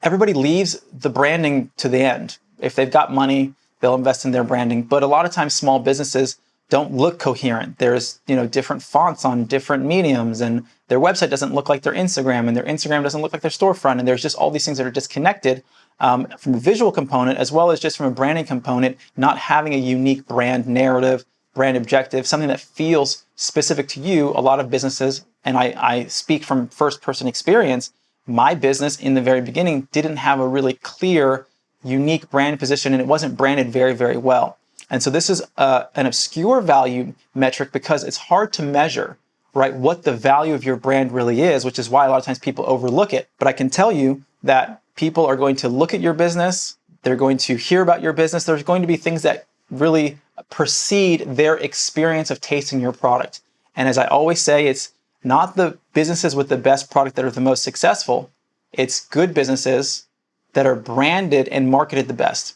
everybody leaves the branding to the end. If they've got money, they'll invest in their branding. But a lot of times small businesses don't look coherent. There's, different fonts on different mediums, and their website doesn't look like their Instagram, and their Instagram doesn't look like their storefront. And there's just all these things that are disconnected from a visual component, as well as just from a branding component, not having a unique brand narrative, brand objective, something that feels specific to you. A lot of businesses, and I speak from first-person experience, my business in the very beginning didn't have a really clear, unique brand position, and it wasn't branded very, very well. And so this is an obscure value metric because it's hard to measure, right, what the value of your brand really is, which is why a lot of times people overlook it. But I can tell you that people are going to look at your business, they're going to hear about your business, there's going to be things that really precede their experience of tasting your product. And as I always say, it's not the businesses with the best product that are the most successful. It's good businesses that are branded and marketed the best.